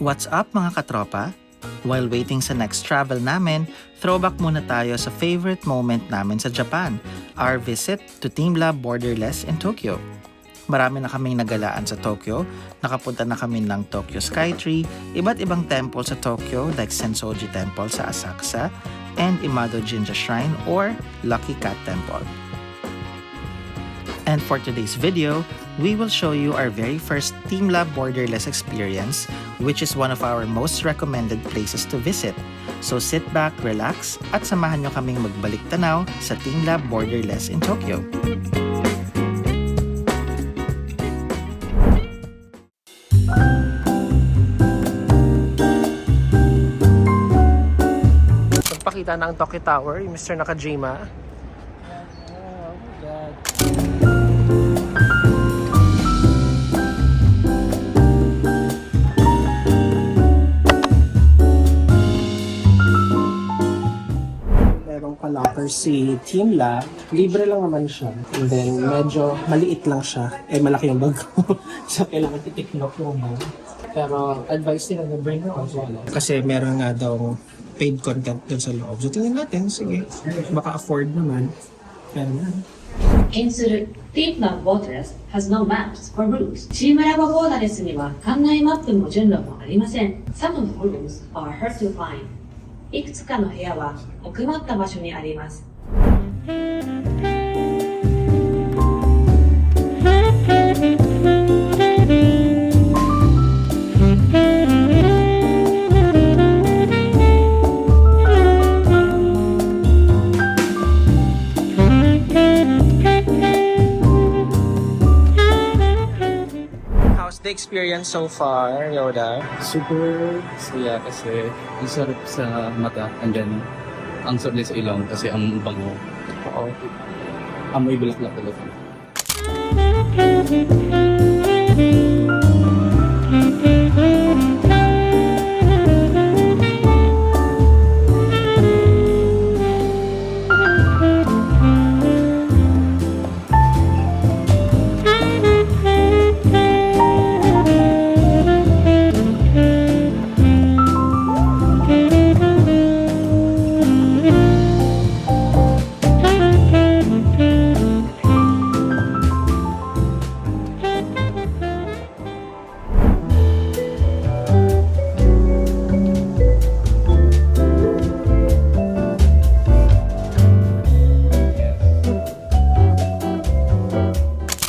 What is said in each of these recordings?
What's up mga katropa? While waiting sa next travel namin, throwback muna tayo sa favorite moment namin sa Japan, our visit to TeamLab Borderless in Tokyo. Marami na kaming nagalaan sa Tokyo, nakapunta na kami ng Tokyo Skytree, iba't ibang temple sa Tokyo like Sensoji Temple sa Asakusa, and Imado Jinja Shrine or Lucky Cat Temple. And for today's video, we will show you our very first TeamLab Borderless experience, which is one of our most recommended places to visit. So sit back, relax, at samahan nyo kaming magbalik tanaw sa TeamLab Borderless in Tokyo. Nagpakita ng Tokyo Tower, yung Mr. Nakajima. Locker si TeamLab, libre lang naman siya. And then, medyo maliit lang siya. Malaki yung bag ko. So, kailangan titiklop yung bag. Pero, advice nila na bring your own wallet. Kasi meron nga daw paid content dun sa loob. So, tingnan natin. Sige. Baka afford naman. Pero na. 演する TeamLab Borderless has no maps or routes. チームラボボーダレスには館内マップも順路もありません。Some of the rooms are hard to find. いくつかの部屋は奥まった場所にあります。How's the experience so far, Yoda? Super saya kasi ang sarap sa mata and then ang sarap din sa ilong kasi ang bango. Oo. Amoy bulaklak talaga.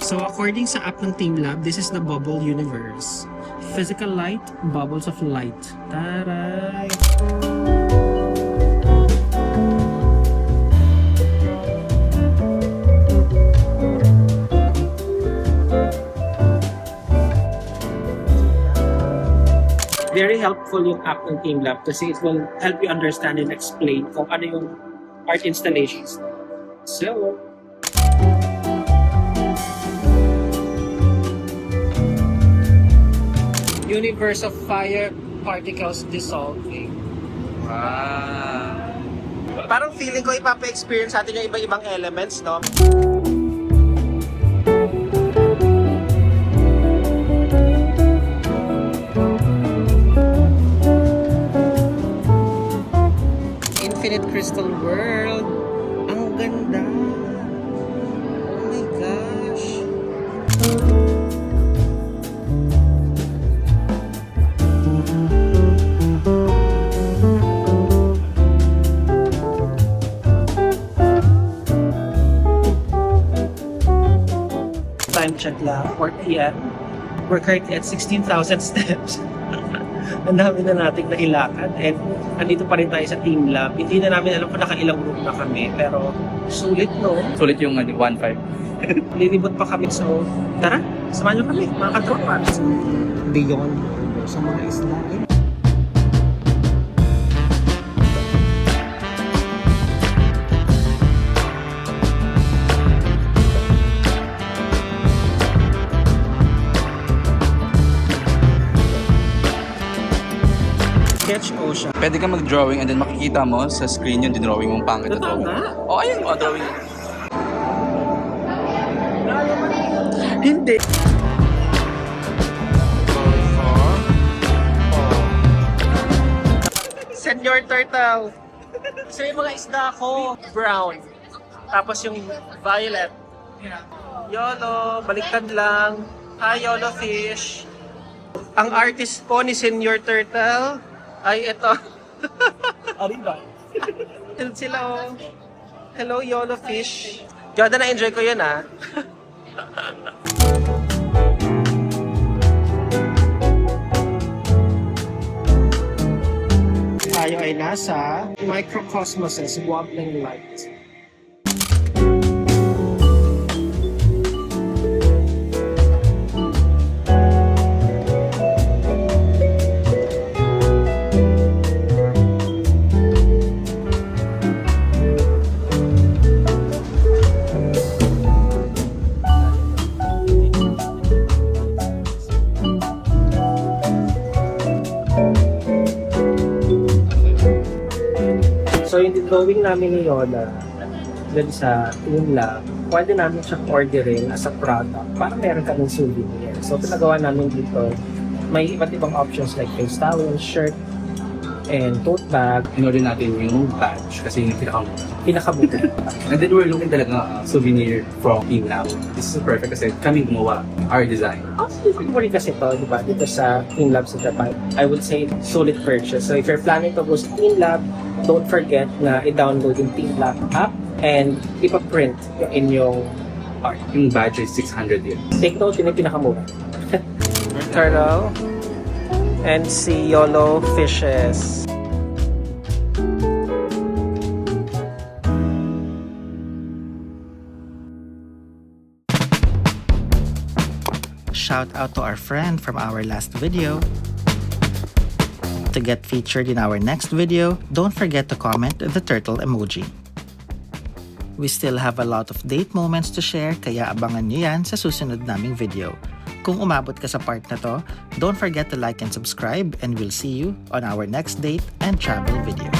So according sa app ng TeamLab, this is the bubble universe. Physical light, bubbles of light. Taray! Very helpful yung app ng TeamLab kasi it will help you understand and explain kung ano yung art installations. So, universe of fire particles dissolving. Wow! Parang feeling ko ipapa-experience natin yung iba-ibang elements, no? Infinite Crystal World. Ang ganda. Oh my gosh. Time check lang, 4 p.m. We're currently at 16,000 steps. Ang dami na nating nailakad and andito pa rin tayo sa TeamLab. Hindi na namin alam kung nakailang room na kami pero sulit no? Sulit yung 1.5. Lilibot pa kami so tara, samahan nyo kami mga katropa. Beyond sa mga isla. Sketch Ocean. Pwede ka mag-drawing and then makikita mo sa screen yung dinrawing mong pangit na Totoo drawing. nga? Oh, ayun mo, drawing. Hindi. Senior turtle. So yung mga isda ko, brown. Tapos yung violet. YOLO, baliktad lang. Hi, YOLO fish. Ang artist po ni Senior Turtle ay ito. Arriba. Sila oh. Hello, YOLO fish. Ganda na-enjoy ko yun ah. Tayo ay nasa Microcosmos's Wobbling Light. So yung drawing namin ni Yola dun sa Teamlab, pwede namin siyang orderin as a product para meron ka ng souvenir. So pinagawa namin dito, may iba't ibang options like face towel, shirt, and tote bag. In-order natin yung badge kasi yung Pinakabuti. And then we're looking talaga souvenir from Team Lab. This is perfect kasi kami gumawa our design. Favorite kasi ito, di ba? Dito sa Teamlab sa Japan. I would say solid purchase. So if you're planning to go sa Teamlab, don't forget na i-download yung Teamlab app and ipaprint yung inyong art. Yung badge is 600 yen. Take note, yun yung pinakamura. Turtle and si YOLO fishes. Shout out to our friend from our last video. To get featured in our next video, don't forget to comment the turtle emoji. We still have a lot of date moments to share, kaya abangan nyo yan sa susunod naming video. Kung umabot ka sa part na to, don't forget to like and subscribe, and we'll see you on our next date and travel video.